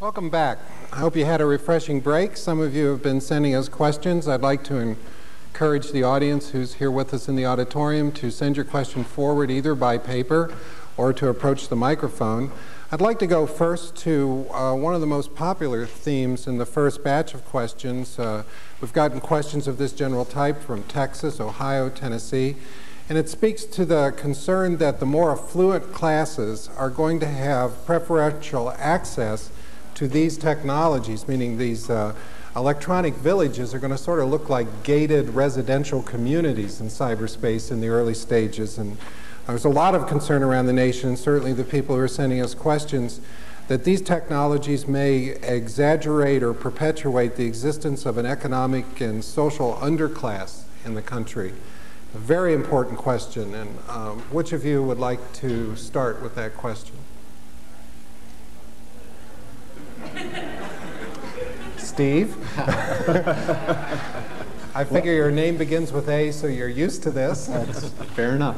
Welcome back. I hope you had a refreshing break. Some of you have been sending us questions. I'd like to encourage the audience who's here with us in the auditorium to send your question forward either by paper or to approach the microphone. I'd like to go first to one of the most popular themes in the first batch of questions. We've gotten questions of this general type from Texas, Ohio, Tennessee, and it speaks to the concern that the more affluent classes are going to have preferential access to these technologies, meaning these electronic villages are going to sort of look like gated residential communities in cyberspace in the early stages. And there's a lot of concern around the nation, and certainly the people who are sending us questions, that these technologies may exaggerate or perpetuate the existence of an economic and social underclass in the country. A very important question, and which of you would like to start with that question? Steve? I figure your name begins with A, so you're used to this. That's fair enough.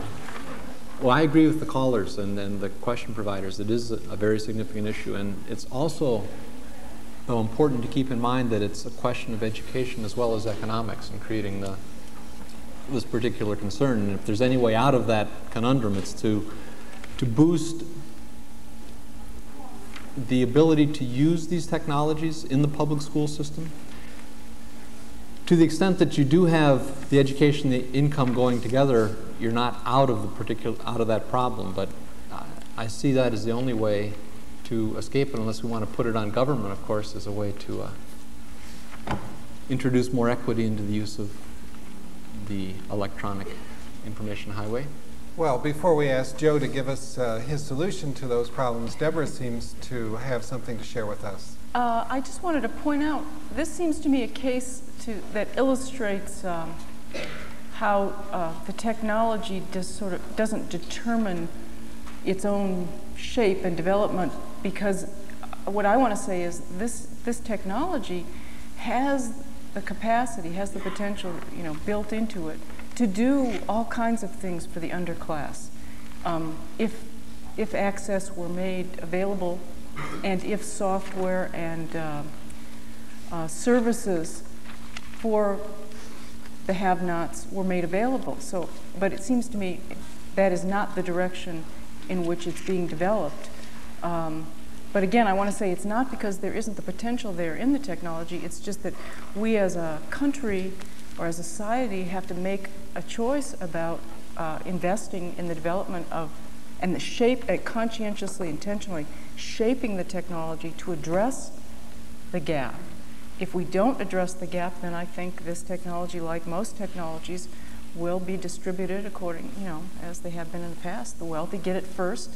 Well, I agree with the callers and the question providers. It is a very significant issue, and it's also important to keep in mind that it's a question of education as well as economics in creating this particular concern. And if there's any way out of that conundrum, it's to boost the ability to use these technologies in the public school system. To the extent that you do have the education and the income going together, you're not out of that problem. But I see that as the only way to escape it, unless we want to put it on government, of course, as a way to introduce more equity into the use of the electronic information highway. Well, before we ask Joe to give us his solution to those problems, Deborah seems to have something to share with us. I just wanted to point out, this seems to me a case that illustrates how the technology doesn't determine its own shape and development, because what I want to say is this technology has the capacity, has the potential, built into it to do all kinds of things for the underclass. If access were made available, and if software and services for the have-nots were made available. But it seems to me that is not the direction in which it's being developed. But again, I want to say it's not because there isn't the potential there in the technology. It's just that we as a country or as a society have to make a choice about investing in the development of and conscientiously, intentionally shaping the technology to address the gap. If we don't address the gap, then I think this technology, like most technologies, will be distributed according, as they have been in the past. The wealthy get it first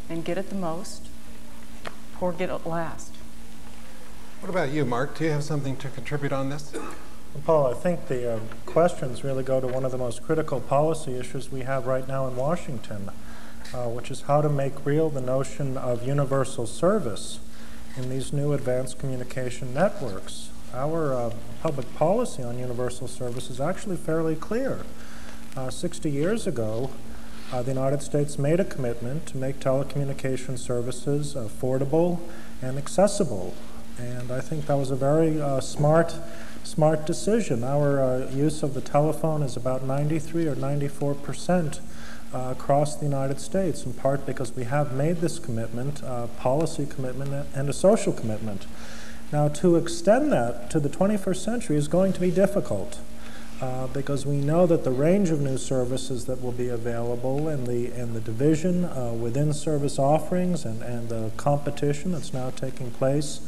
and get it the most, or get it last. What about you, Mark? Do you have something to contribute on this? Well, Paul, I think the questions really go to one of the most critical policy issues we have right now in Washington, which is how to make real the notion of universal service in these new advanced communication networks. Our public policy on universal service is actually fairly clear. 60 years ago, the United States made a commitment to make telecommunication services affordable and accessible. And I think that was a very smart decision. Our use of the telephone is about 93 or 94% across the United States, in part because we have made this commitment, policy commitment and a social commitment. Now, to extend that to the 21st century is going to be difficult because we know that the range of new services that will be available and the division within service offerings and the competition that's now taking place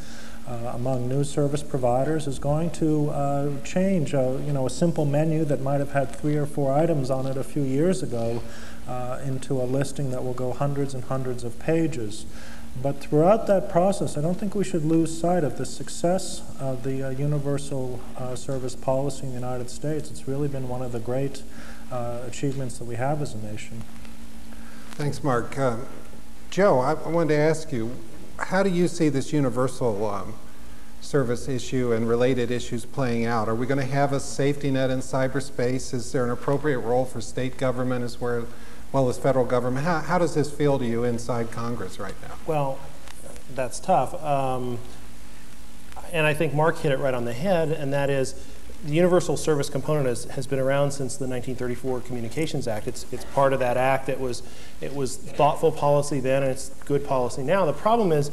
among new service providers is going to change. A simple menu that might have had 3 or 4 items on it a few years ago into a listing that will go hundreds and hundreds of pages. But throughout that process, I don't think we should lose sight of the success of the universal service policy in the United States. It's really been one of the great achievements that we have as a nation. Thanks, Mark. Joe, I wanted to ask you, how do you see this universal service issue and related issues playing out? Are we going to have a safety net in cyberspace? Is there an appropriate role for state government as well as federal government? How does this feel to you inside Congress right now? Well, that's tough. And I think Mark hit it right on the head, and that is the universal service component has been around since the 1934 Communications Act. It's part of that act. It was thoughtful policy then, and it's good policy now. The problem is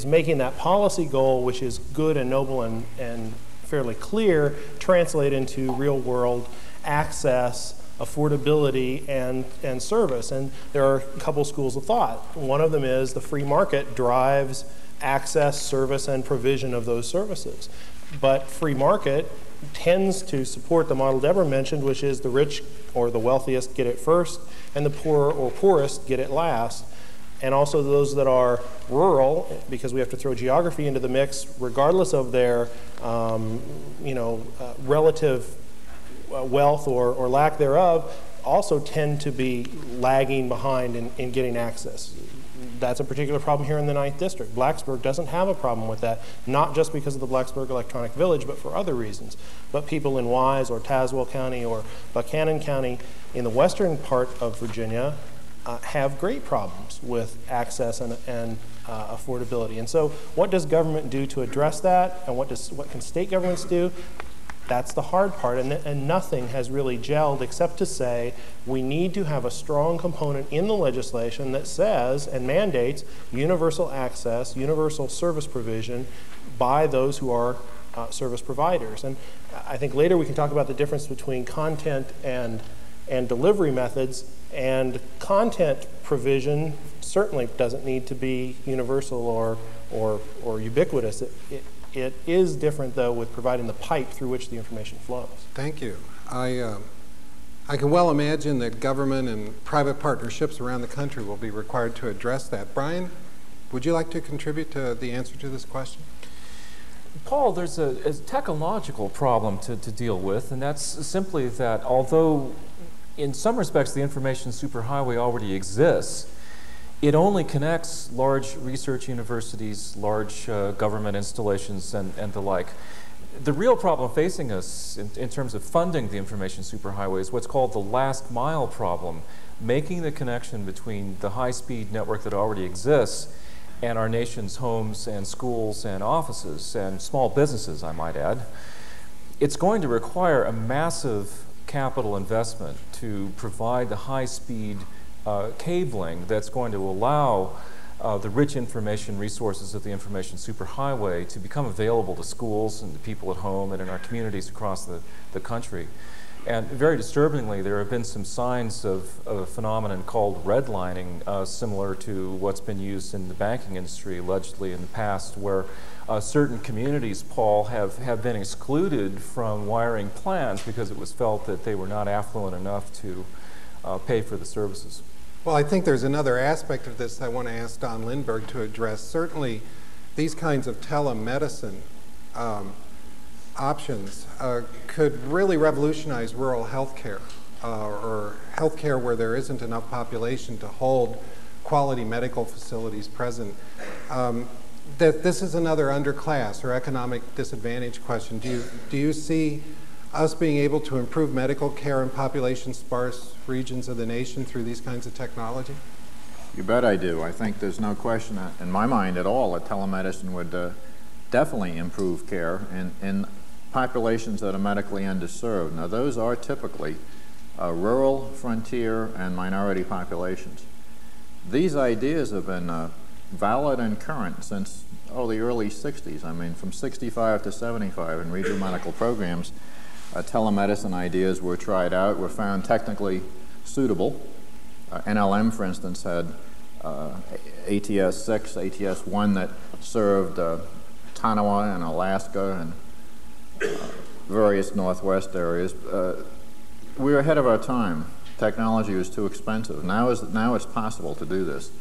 making that policy goal, which is good and noble and fairly clear, translate into real world access, affordability, and service. And there are a couple schools of thought. One of them is the free market drives access, service, and provision of those services. But free market tends to support the model Deborah mentioned, which is the rich or the wealthiest get it first, and the poor or poorest get it last. And also those that are rural, because we have to throw geography into the mix, regardless of their relative wealth or lack thereof, also tend to be lagging behind in getting access. That's a particular problem here in the 9th District. Blacksburg doesn't have a problem with that, not just because of the Blacksburg Electronic Village, but for other reasons. But people in Wise or Tazewell County or Buchanan County in the western part of Virginia have great problems with access and affordability. And so what does government do to address that, and what can state governments do? That's the hard part, and nothing has really gelled except to say we need to have a strong component in the legislation that says and mandates universal access, universal service provision by those who are service providers. And I think later we can talk about the difference between content and delivery methods, and content provision certainly doesn't need to be universal or ubiquitous. It is different, though, with providing the pipe through which the information flows. Thank you. I can well imagine that government and private partnerships around the country will be required to address that. Brian, would you like to contribute to the answer to this question? Paul, there's a technological problem to deal with, and that's simply that although in some respects the information superhighway already exists, it only connects large research universities, large government installations, and the like. The real problem facing us in terms of funding the information superhighway is what's called the last mile problem, making the connection between the high-speed network that already exists and our nation's homes and schools and offices and small businesses, I might add. It's going to require a massive capital investment to provide the high-speed cabling that's going to allow the rich information resources of the information superhighway to become available to schools and to people at home and in our communities across the country. And very disturbingly, there have been some signs of a phenomenon called redlining, similar to what's been used in the banking industry allegedly in the past, where certain communities, Paul, have been excluded from wiring plans because it was felt that they were not affluent enough to pay for the services. Well, I think there's another aspect of this I want to ask Don Lindberg to address. Certainly, these kinds of telemedicine options could really revolutionize rural healthcare or healthcare where there isn't enough population to hold quality medical facilities present. That this is another underclass or economic disadvantage question. Do you see us being able to improve medical care in population-sparse regions of the nation through these kinds of technology? You bet I do. I think there's no question in my mind at all that telemedicine would definitely improve care in populations that are medically underserved. Now, those are typically rural, frontier, and minority populations. These ideas have been valid and current since, the early 60s. I mean, from 65 to 75 in regional medical programs, telemedicine ideas were tried out, were found technically suitable. NLM, for instance, had ATS-6, ATS-1 that served Tanawa and Alaska and various Northwest areas. We were ahead of our time. Technology was too expensive. Now it's possible to do this.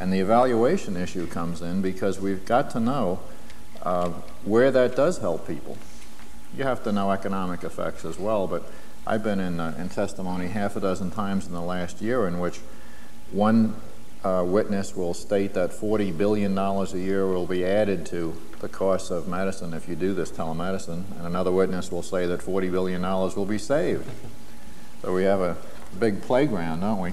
And the evaluation issue comes in because we've got to know where that does help people. You have to know economic effects as well, but I've been in testimony half a dozen times in the last year in which one witness will state that $40 billion a year will be added to the cost of medicine if you do this telemedicine, and another witness will say that $40 billion will be saved. So we have a big playground, don't we?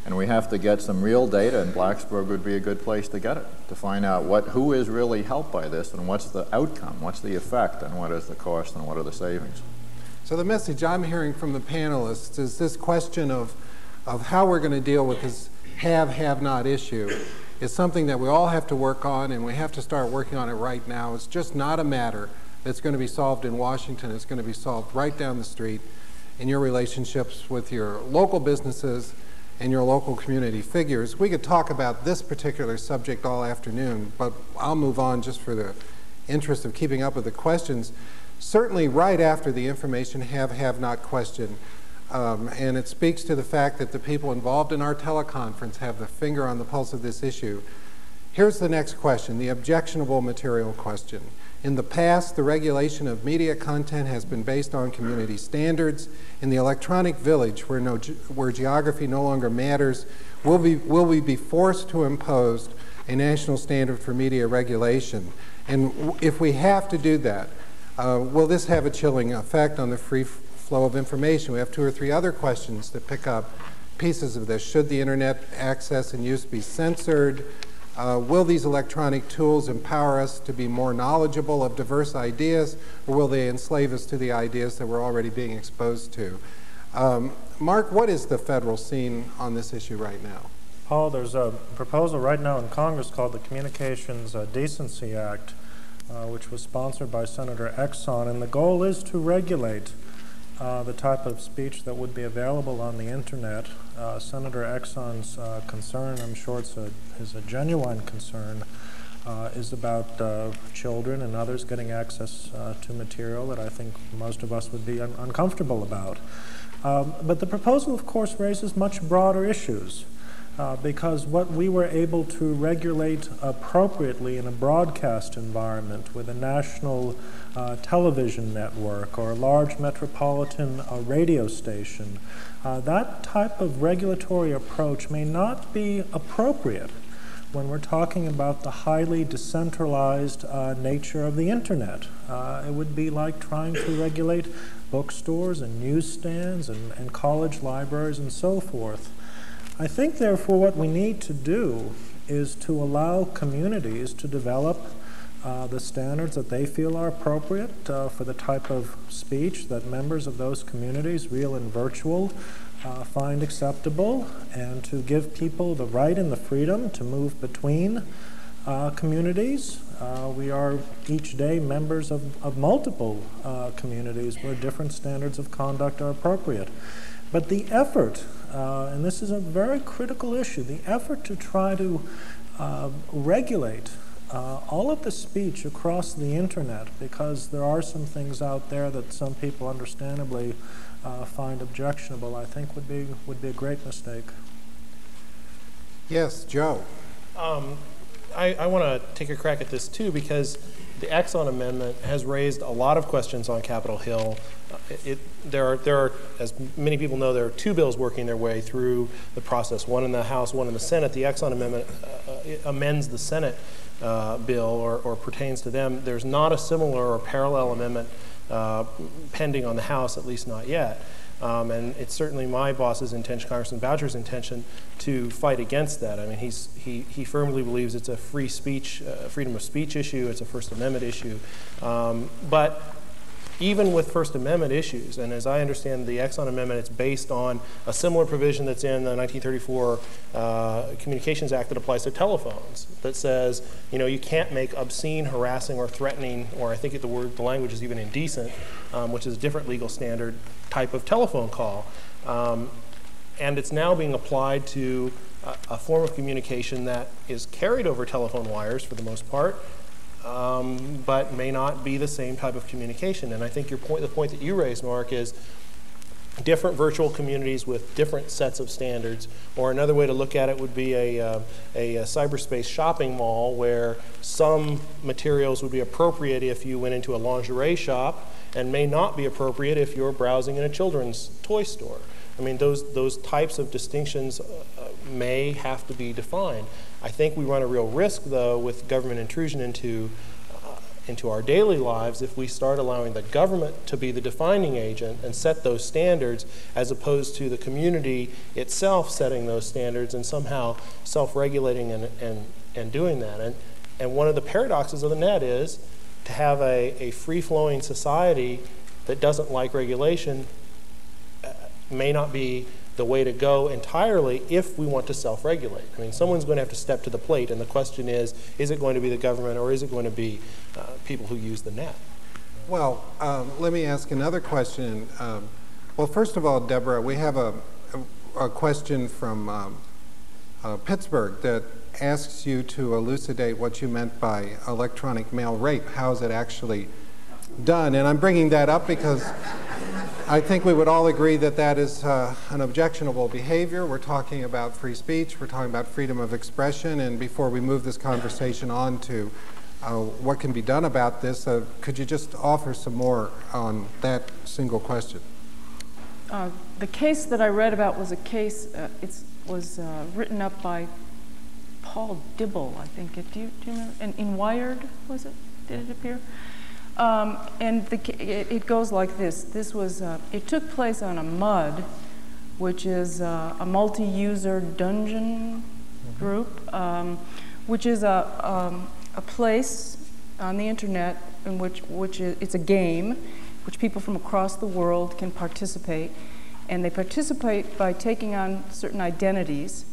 And we have to get some real data, and Blacksburg would be a good place to get it, to find out who is really helped by this, and what's the outcome, what's the effect, and what is the cost, and what are the savings. So the message I'm hearing from the panelists is this question of how we're going to deal with this have-not issue is something that we all have to work on, and we have to start working on it right now. It's just not a matter that's going to be solved in Washington. It's going to be solved right down the street in your relationships with your local businesses and your local community figures. We could talk about this particular subject all afternoon, but I'll move on just for the interest of keeping up with the questions. Certainly right after the information have-not question, and it speaks to the fact that the people involved in our teleconference have the finger on the pulse of this issue. Here's the next question, the objectionable material question. In the past, the regulation of media content has been based on community standards. In the electronic village, where geography no longer matters, will we be forced to impose a national standard for media regulation? And if we have to do that, will this have a chilling effect on the free flow of information? We have 2 or 3 other questions that pick up pieces of this. Should the internet access and use be censored? Will these electronic tools empower us to be more knowledgeable of diverse ideas, or will they enslave us to the ideas that we're already being exposed to? Mark, what is the federal scene on this issue right now? Paul, there's a proposal right now in Congress called the Communications Decency Act, which was sponsored by Senator Exxon, and the goal is to regulate the type of speech that would be available on the internet. Senator Exxon's concern, I'm sure is a genuine concern, is about children and others getting access to material that I think most of us would be uncomfortable about. But the proposal, of course, raises much broader issues. Because what we were able to regulate appropriately in a broadcast environment with a national television network or a large metropolitan radio station, that type of regulatory approach may not be appropriate when we're talking about the highly decentralized nature of the internet. It would be like trying to regulate bookstores and newsstands and college libraries and so forth. I think, therefore, what we need to do is to allow communities to develop the standards that they feel are appropriate for the type of speech that members of those communities, real and virtual, find acceptable, and to give people the right and the freedom to move between communities. We are each day members of multiple communities where different standards of conduct are appropriate. But the effort, and this is a very critical issue, the effort to try to regulate all of the speech across the internet, because there are some things out there that some people understandably find objectionable, I think would be a great mistake. Yes, Joe. I want to take a crack at this too, because the Exxon Amendment has raised a lot of questions on Capitol Hill. There are, as many people know, there are 2 bills working their way through the process, one in the House, one in the Senate. The Exxon Amendment amends the Senate bill or pertains to them. There's not a similar or parallel amendment pending on the House, at least not yet. And it's certainly my boss's intention, Congressman Boucher's intention, to fight against that. I mean, he firmly believes it's a free speech, freedom of speech issue. It's a First Amendment issue. But even with First Amendment issues, and as I understand the Exxon Amendment, it's based on a similar provision that's in the 1934 Communications Act that applies to telephones, that says, you know, you can't make obscene, harassing, or threatening, or I think the language is even indecent, which is a different legal standard type of telephone call. And it's now being applied to a form of communication that is carried over telephone wires for the most part, but may not be the same type of communication. And I think the point that you raised, Mark, is different virtual communities with different sets of standards. Or another way to look at it would be a cyberspace shopping mall where some materials would be appropriate if you went into a lingerie shop and may not be appropriate if you're browsing in a children's toy store. I mean, those types of distinctions may have to be defined. I think we run a real risk, though, with government intrusion into into our daily lives if we start allowing the government to be the defining agent and set those standards, as opposed to the community itself setting those standards and somehow self-regulating and doing that. And one of the paradoxes of the net is to have a free-flowing society that doesn't like regulation may not be the way to go entirely if we want to self-regulate. I mean, someone's going to have to step to the plate, and the question is it going to be the government or is it going to be people who use the net? Well, let me ask another question. Well, first of all, Deborah, we have a question from Pittsburgh that asks you to elucidate what you meant by electronic mail rape. How is it actually done? And I'm bringing that up because I think we would all agree that that is an objectionable behavior. We're talking about free speech, we're talking about freedom of expression, and before we move this conversation on to what can be done about this, could you just offer some more on that single question? The case that I read about was a case, it was written up by Paul Dibble, I think. Do you remember? And in Wired, was it? Did it appear? And it goes like this. This was, it took place on a MUD, which is a multi-user dungeon group, which is a place on the internet in which it's a game, which people from across the world can participate. And they participate by taking on certain identities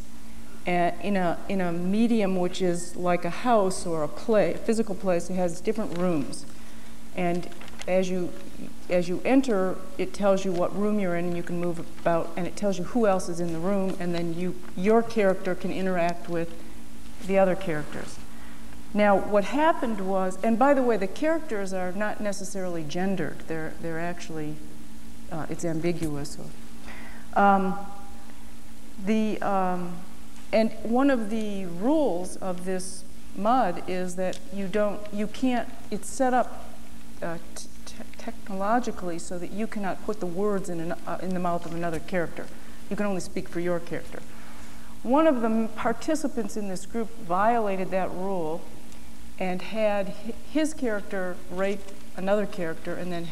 in a medium which is like a house or a physical place. It has different rooms. And as you enter, it tells you what room you're in, and you can move about, and it tells you who else is in the room, and then your character can interact with the other characters. Now, what happened was, and by the way, the characters are not necessarily gendered. They're actually, it's ambiguous. And one of the rules of this MUD is that you can't, it's set up technologically so that you cannot put the words in the mouth of another character. You can only speak for your character. One of the participants in this group violated that rule and had his character rape another character, and then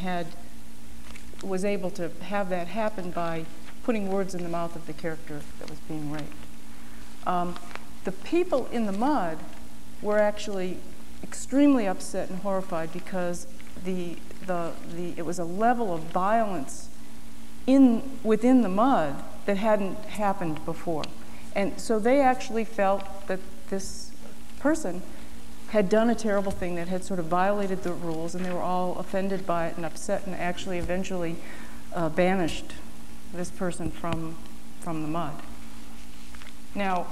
was able to have that happen by putting words in the mouth of the character that was being raped. The people in the MUD were actually extremely upset and horrified because it was a level of violence within the MUD that hadn't happened before. And so they actually felt that this person had done a terrible thing that had sort of violated the rules, and they were all offended by it and upset, and actually eventually banished this person from the MUD. Now,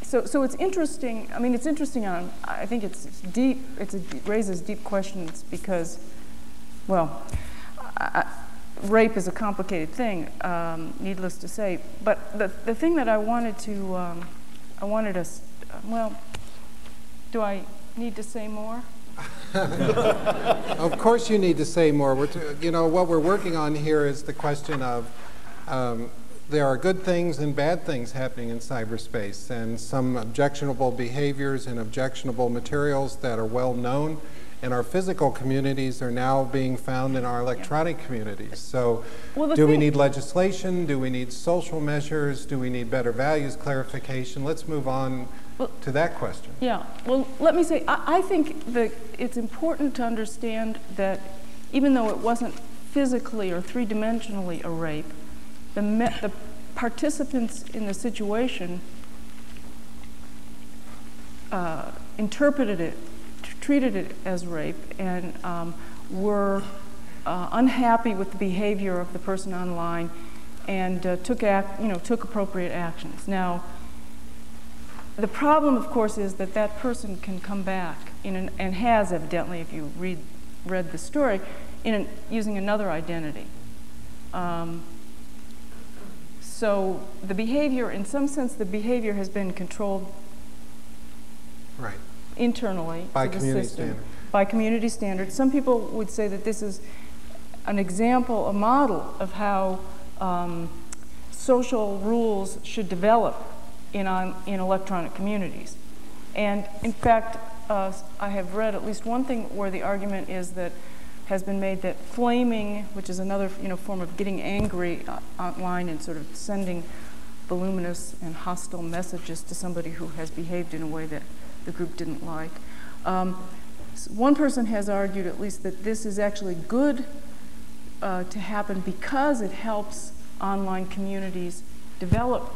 so it's interesting. I mean, it's interesting. I think it's deep. It raises deep questions because, well, rape is a complicated thing, needless to say. But the thing that I wanted us. Well, do I need to say more? Of course you need to say more. What we're working on here is the question of there are good things and bad things happening in cyberspace, and some objectionable behaviors and objectionable materials that are well known in our physical communities are now being found in our electronic communities. So do we need legislation? Do we need social measures? Do we need better values clarification? Let's move on to that question. Yeah, well, let me say, I think that it's important to understand that even though it wasn't physically or three-dimensionally a rape, the participants in the situation interpreted it, treated it as rape, and were unhappy with the behavior of the person online, and took appropriate actions. Now, the problem, of course, is that that person can come back and has evidently, if you read the story, using another identity. So the behavior, in some sense, the behavior has been controlled internally by to the community system. standards. By community standards. Some people would say that this is an example, a model of how social rules should develop in electronic communities. And in fact, I have read at least one thing where the argument is that has been made that flaming, which is another form of getting angry online and sort of sending voluminous and hostile messages to somebody who has behaved in a way that the group didn't like. One person has argued at least that this is actually good to happen because it helps online communities develop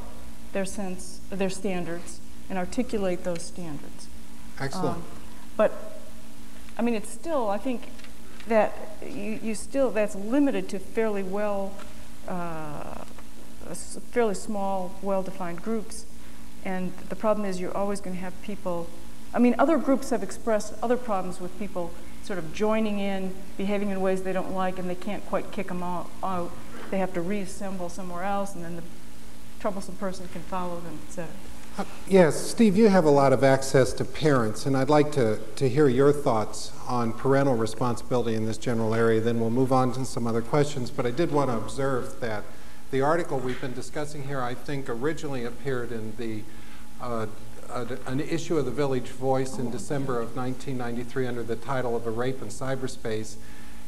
their standards and articulate those standards. Excellent. But I mean, it's still, I think that that's limited to fairly fairly small, well-defined groups. And the problem is you're always going to have people, I mean, other groups have expressed other problems with people sort of joining in, behaving in ways they don't like, and they can't quite kick them out. They have to reassemble somewhere else, and then the troublesome person can follow them, et cetera. Yes, Steve, you have a lot of access to parents, and I'd like to hear your thoughts on parental responsibility in this general area. Then we'll move on to some other questions. But I did want to observe that the article we've been discussing here, I think, originally appeared in the an issue of the Village Voice in December of 1993 under the title of A Rape in Cyberspace.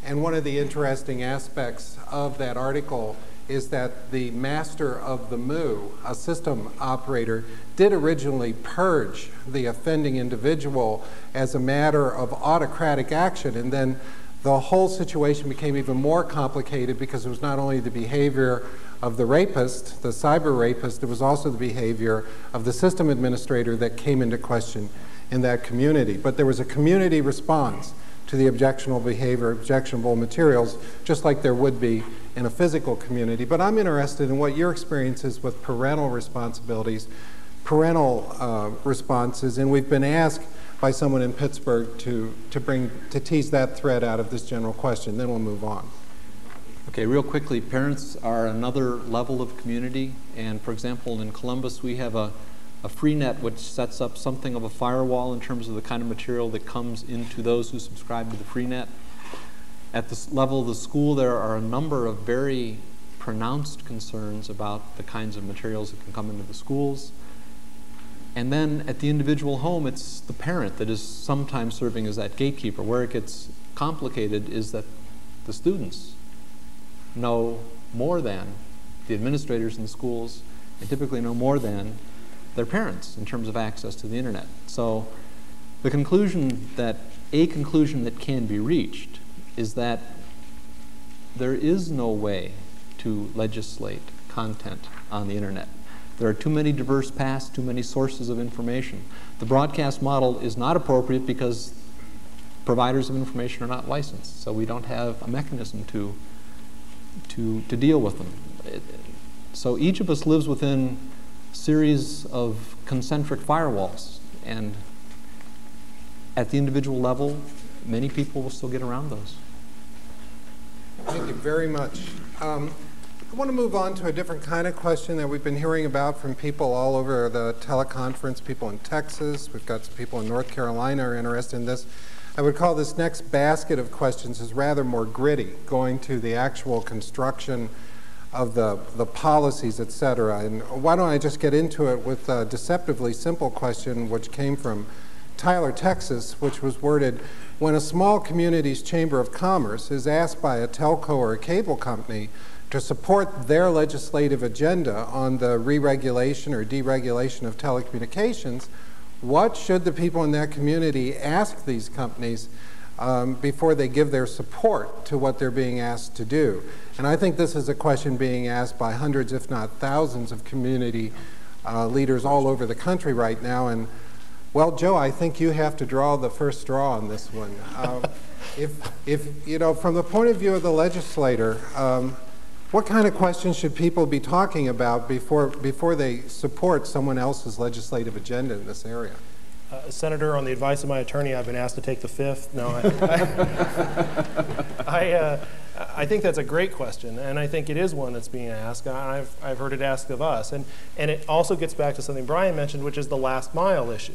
And one of the interesting aspects of that article is that the master of the MOO, a system operator, did originally purge the offending individual as a matter of autocratic action, and then the whole situation became even more complicated because it was not only the behavior of the rapist, the cyber rapist, it was also the behavior of the system administrator that came into question in that community. But there was a community response to the objectionable behavior, objectionable materials, just like there would be in a physical community. But I'm interested in what your experience is with parental responsibilities, parental responses, and we've been asked by someone in Pittsburgh to tease that thread out of this general question. Then we'll move on. Okay, real quickly, parents are another level of community, and for example, in Columbus, we have a Freenet which sets up something of a firewall in terms of the kind of material that comes into those who subscribe to the Freenet. At the level of the school, there are a number of very pronounced concerns about the kinds of materials that can come into the schools. And then at the individual home, it's the parent that is sometimes serving as that gatekeeper. Where it gets complicated is that the students know more than the administrators in the schools, and typically know more than their parents in terms of access to the internet. So the conclusion that can be reached is that there is no way to legislate content on the internet. There are too many diverse paths, too many sources of information. The broadcast model is not appropriate because providers of information are not licensed, so we don't have a mechanism to deal with them. So each of us lives within a series of concentric firewalls, and at the individual level, many people will still get around those. Thank you very much. I want to move on to a different kind of question that we've been hearing about from people all over the teleconference, people in Texas. We've got some people in North Carolina are interested in this. I would call this next basket of questions is rather more gritty, going to the actual construction of the policies, et cetera. And why don't I just get into it with a deceptively simple question which came from Tyler, Texas, which was worded, when a small community's chamber of commerce is asked by a telco or a cable company to support their legislative agenda on the re-regulation or deregulation of telecommunications, what should the people in that community ask these companies before they give their support to what they're being asked to do? And I think this is a question being asked by hundreds, if not thousands, of community leaders all over the country right now. And well, Joe, I think you have to draw the first straw on this one. If you know, from the point of view of the legislator, what kind of questions should people be talking about before they support someone else's legislative agenda in this area? Senator, on the advice of my attorney, I've been asked to take the fifth. No, I think that's a great question, and I think it is one that's being asked. I've heard it asked of us, and it also gets back to something Brian mentioned, which is the last mile issue.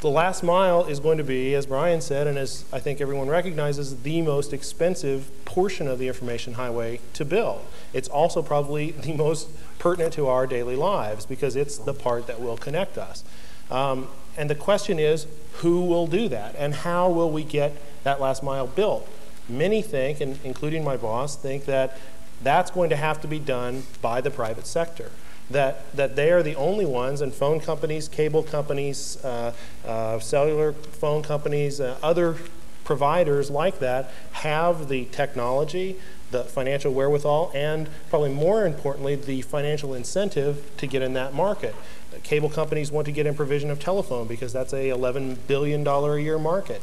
The last mile is going to be, as Brian said, and as I think everyone recognizes, the most expensive portion of the information highway to build. It's also probably the most pertinent to our daily lives because it's the part that will connect us. And the question is, who will do that? And how will we get that last mile built? Many think, and including my boss, think that that's going to have to be done by the private sector. That they are the only ones, and phone companies, cable companies, cellular phone companies, other providers like that have the technology, the financial wherewithal, and probably more importantly, the financial incentive to get in that market. Cable companies want to get in provision of telephone because that's a $11 billion a year market.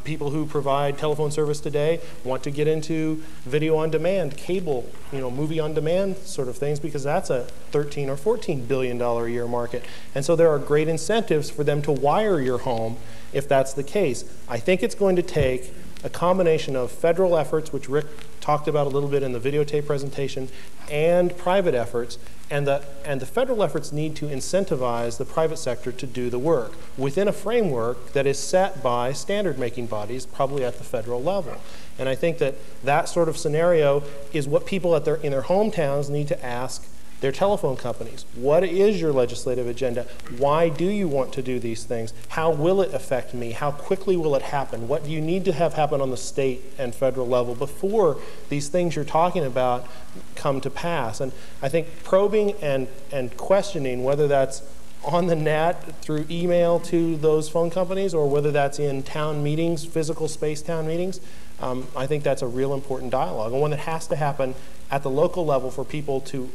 People who provide telephone service today want to get into video on demand, cable, movie on demand sort of things, because that's a $13 or $14 billion a year market. And so there are great incentives for them to wire your home if that's the case. I think it's going to take a combination of federal efforts, which Rick talked about a little bit in the videotape presentation, and private efforts. And the federal efforts need to incentivize the private sector to do the work within a framework that is set by standard-making bodies, probably at the federal level. And I think that sort of scenario is what people in their hometowns need to ask their telephone companies. What is your legislative agenda? Why do you want to do these things? How will it affect me? How quickly will it happen? What do you need to have happen on the state and federal level before these things you're talking about come to pass? And I think probing and questioning, whether that's on the net through email to those phone companies or whether that's in town meetings, physical space town meetings, I think that's a real important dialogue, and one that has to happen at the local level for people to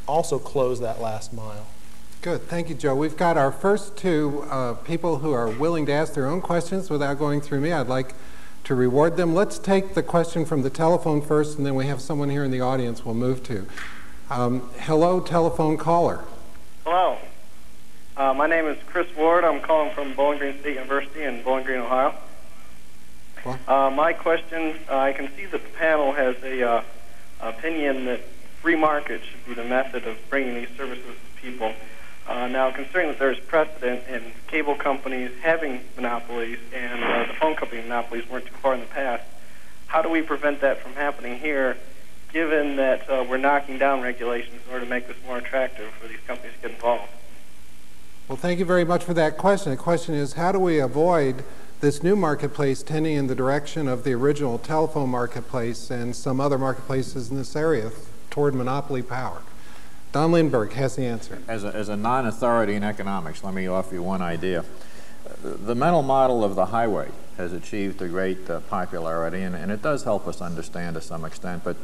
also close that last mile. Good. Thank you, Joe. We've got our first two people who are willing to ask their own questions without going through me. I'd like to reward them. Let's take the question from the telephone first, and then we have someone here in the audience we'll move to. Hello, telephone caller. Hello. My name is Chris Ward. I'm calling from Bowling Green State University in Bowling Green, Ohio. My question, I can see that the panel has a opinion that free market should be the method of bringing these services to people. Now, considering that there's precedent in cable companies having monopolies and the phone company monopolies weren't too far in the past, how do we prevent that from happening here, given that we're knocking down regulations in order to make this more attractive for these companies to get involved? Well, thank you very much for that question. The question is, how do we avoid this new marketplace tending in the direction of the original telephone marketplace and some other marketplaces in this area toward monopoly power? Don Lindberg has the answer. As a non-authority in economics, let me offer you one idea. The mental model of the highway has achieved a great popularity, and it does help us understand to some extent, but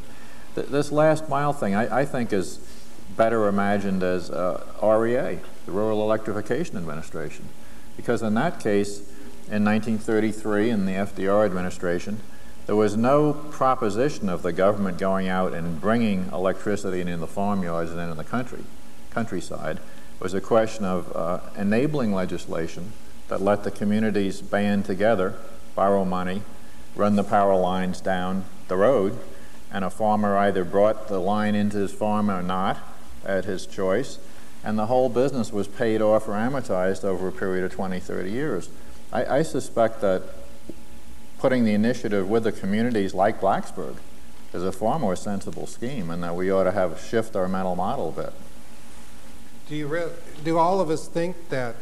this last mile thing I think is better imagined as REA, the Rural Electrification Administration, because in that case, in 1933 in the FDR administration, there was no proposition of the government going out and bringing electricity into the farmyards and into the countryside. It was a question of enabling legislation that let the communities band together, borrow money, run the power lines down the road, and a farmer either brought the line into his farm or not at his choice, and the whole business was paid off or amortized over a period of 20, 30 years. I suspect that putting the initiative with the communities like Blacksburg is a far more sensible scheme, and that we ought to shift our mental model a bit. Do all of us think that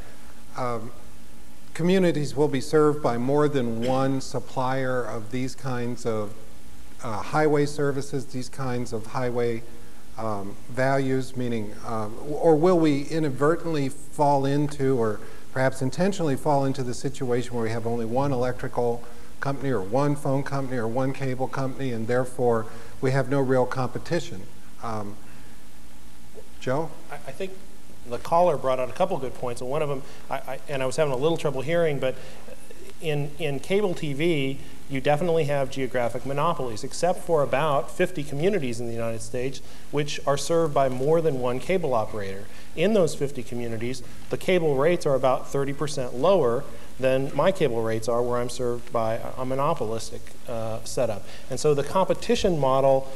communities will be served by more than one supplier of these kinds of highway services, these kinds of highway values, meaning, or will we inadvertently fall into, or perhaps intentionally fall into the situation where we have only one electrical company or one phone company or one cable company, and therefore we have no real competition? Joe? I think the caller brought out a couple good points, and one of them, and I was having a little trouble hearing, but in cable TV, you definitely have geographic monopolies, except for about 50 communities in the United States, which are served by more than one cable operator. In those 50 communities, the cable rates are about 30% lower than my cable rates are, where I'm served by a monopolistic setup. And so the competition model,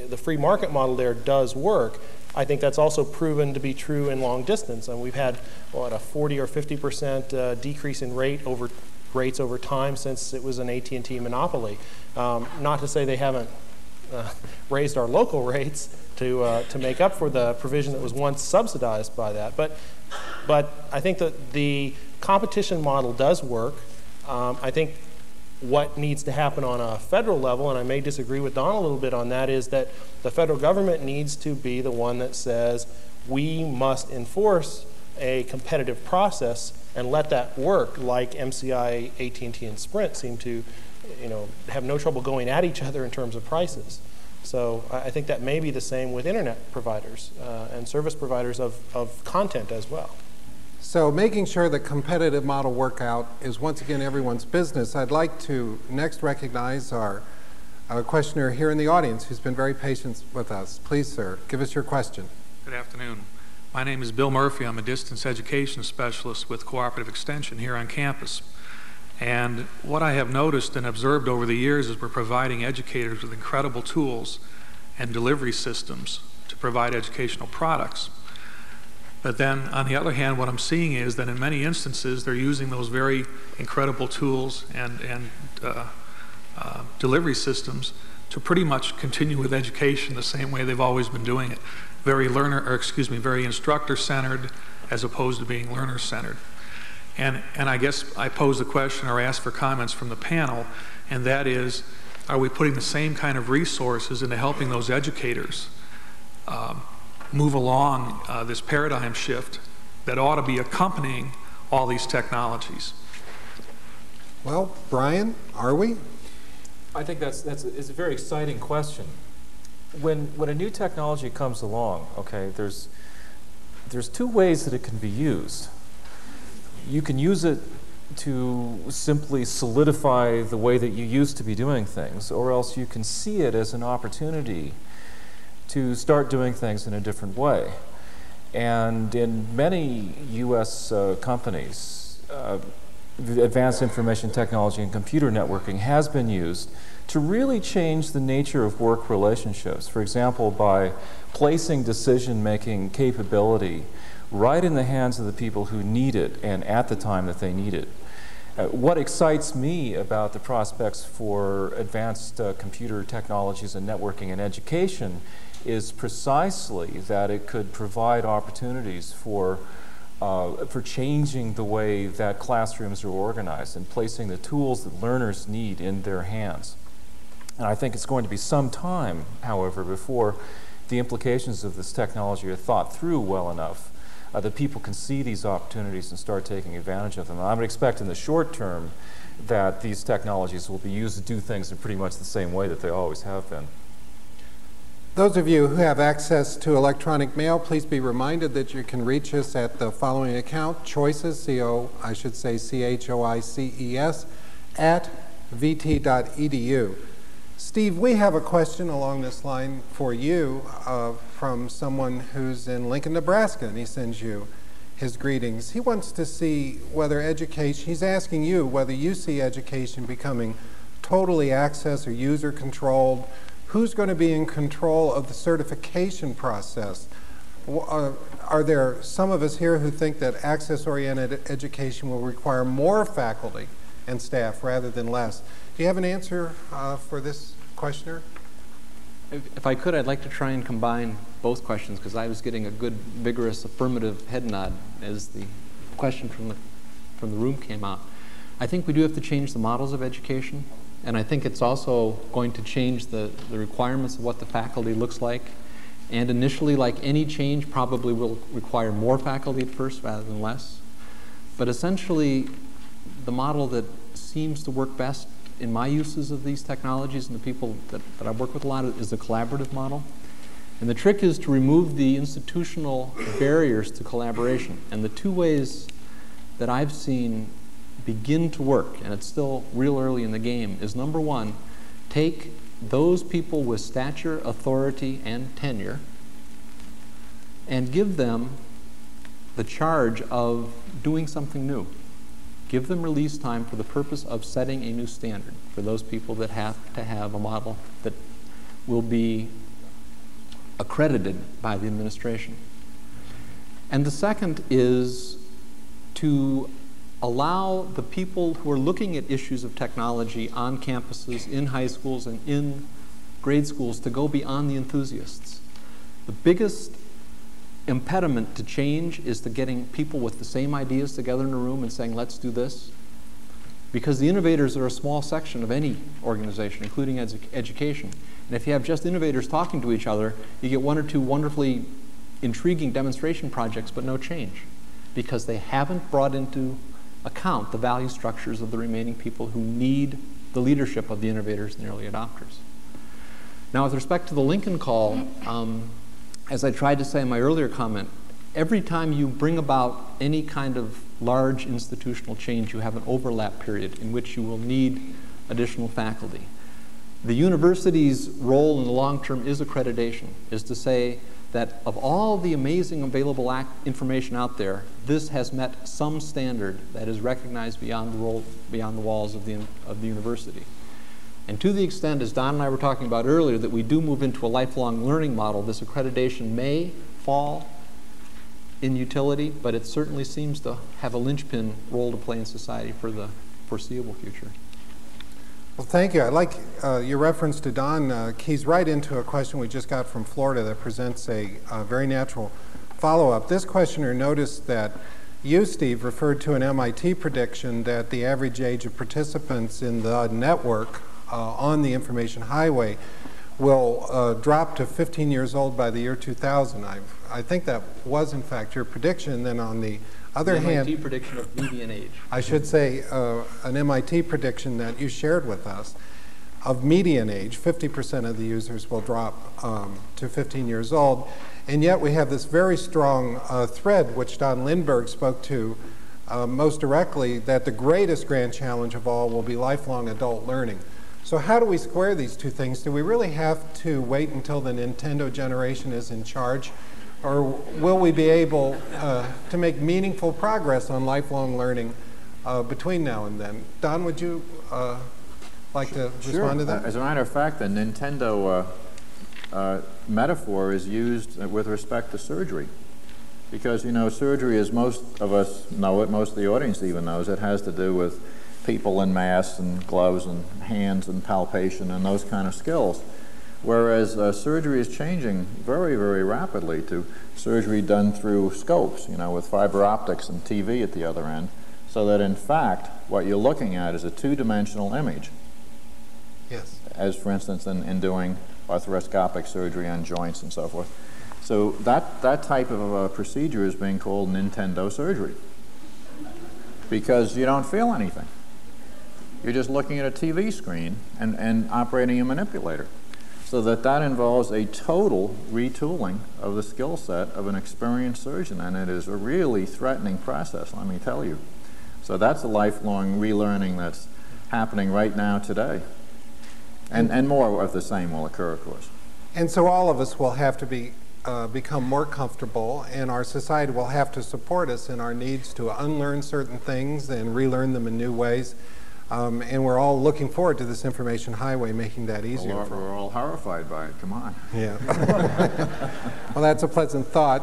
the free market model there does work. I think that's also proven to be true in long distance. And we've had, what, a 40 or 50% decrease in rates over time since it was an AT&T monopoly. Not to say they haven't raised our local rates to make up for the provision that was once subsidized by that. But But I think that the competition model does work. I think what needs to happen on a federal level, and I may disagree with Don a little bit on that, is that the federal government needs to be the one that says we must enforce a competitive process and let that work, like MCI, AT&T, and Sprint seem to, have no trouble going at each other in terms of prices. So I think that may be the same with internet providers and service providers of content as well. So making sure the competitive model workout is once again everyone's business. I'd like to next recognize our questioner here in the audience who's been very patient with us. Please, sir, give us your question. Good afternoon. My name is Bill Murphy. I'm a distance education specialist with Cooperative Extension here on campus. And what I have noticed and observed over the years is we're providing educators with incredible tools and delivery systems to provide educational products. But then, on the other hand, what I'm seeing is that in many instances, they're using those very incredible tools and delivery systems to pretty much continue with education the same way they've always been doing it. Very instructor-centered as opposed to being learner-centered. And I guess I pose a question or ask for comments from the panel, and that is, are we putting the same kind of resources into helping those educators move along this paradigm shift that ought to be accompanying all these technologies? Well, Brian, are we? I think it's a very exciting question. When a new technology comes along, okay, there's two ways that it can be used. You can use it to simply solidify the way that you used to be doing things, or else you can see it as an opportunity to start doing things in a different way. And in many U.S. companies, advanced information technology and computer networking has been used to really change the nature of work relationships. For example, by placing decision-making capability right in the hands of the people who need it and at the time that they need it. What excites me about the prospects for advanced computer technologies and networking in education is precisely that it could provide opportunities for changing the way that classrooms are organized and placing the tools that learners need in their hands. And I think it's going to be some time, however, before the implications of this technology are thought through well enough that people can see these opportunities and start taking advantage of them. And I would expect in the short term that these technologies will be used to do things in pretty much the same way that they always have been. Those of you who have access to electronic mail, please be reminded that you can reach us at the following account, choices, CHOICES, at vt.edu. Steve, we have a question along this line for you from someone who's in Lincoln, Nebraska, and he sends you his greetings. He wants to see whether education, he's asking you whether you see education becoming totally access or user controlled. Who's going to be in control of the certification process? Are there some of us here who think that access-oriented education will require more faculty and staff rather than less? Do you have an answer for this questioner? If I could, I'd like to try and combine both questions because I was getting a good, vigorous, affirmative head nod as the question from the room came out. I think we do have to change the models of education, and I think it's also going to change the requirements of what the faculty looks like. And initially, like any change, probably will require more faculty at first rather than less. But essentially, the model that seems to work best in my uses of these technologies and the people that I work with a lot is the collaborative model. And the trick is to remove the institutional barriers to collaboration. And the two ways that I've seen begin to work, and it's still real early in the game, is number one, take those people with stature, authority, and tenure and give them the charge of doing something new. Give them release time for the purpose of setting a new standard for those people that have to have a model that will be accredited by the administration. And the second is to allow the people who are looking at issues of technology on campuses, in high schools, and in grade schools to go beyond the enthusiasts. The biggest impediment to change is to getting people with the same ideas together in a room and saying, let's do this. Because the innovators are a small section of any organization, including education. And if you have just innovators talking to each other, you get one or two wonderfully intriguing demonstration projects, but no change, because they haven't brought into account the value structures of the remaining people who need the leadership of the innovators and the early adopters. Now, with respect to the Lincoln Call, as I tried to say in my earlier comment, every time you bring about any kind of large institutional change, you have an overlap period in which you will need additional faculty. The university's role in the long term is accreditation, is to say that of all the amazing available information out there, this has met some standard that is recognized beyond the walls of the university. And to the extent, as Don and I were talking about earlier, that we do move into a lifelong learning model, this accreditation may fall in utility, but it certainly seems to have a linchpin role to play in society for the foreseeable future. Well, thank you. I like your reference to Don. Keys right into a question we just got from Florida that presents a very natural follow-up. This questioner noticed that you, Steve, referred to an MIT prediction that the average age of participants in the network on the information highway will drop to 15 years old by the year 2000. I think that was, in fact, your prediction. Then on the other hand, MIT prediction of median age. I should say an MIT prediction that you shared with us of median age, 50% of the users will drop to 15 years old. And yet we have this very strong thread, which Don Lindberg spoke to most directly, that the greatest grand challenge of all will be lifelong adult learning. So how do we square these two things? Do we really have to wait until the Nintendo generation is in charge? Or will we be able to make meaningful progress on lifelong learning between now and then? Don, would you like to respond to that? As a matter of fact, the Nintendo metaphor is used with respect to surgery. Because, you know, surgery, as most of us know it, most of the audience even knows, it has to do with people in masks and gloves and hands and palpation and those kind of skills. Whereas surgery is changing very, very rapidly to surgery done through scopes, you know, with fiber optics and TV at the other end, so that in fact what you're looking at is a two-dimensional image. Yes. As for instance in doing arthroscopic surgery on joints and so forth. So that type of procedure is being called Nintendo surgery, because you don't feel anything. You're just looking at a TV screen and operating a manipulator. So that involves a total retooling of the skill set of an experienced surgeon, and it is a really threatening process, let me tell you. So that's a lifelong relearning that's happening right now today. And more of the same will occur, of course. And so all of us will have to become more comfortable, and our society will have to support us in our needs to unlearn certain things and relearn them in new ways. And we're all looking forward to this information highway making that easier. Well, we're all horrified by it. Come on. Yeah. Well, that's a pleasant thought.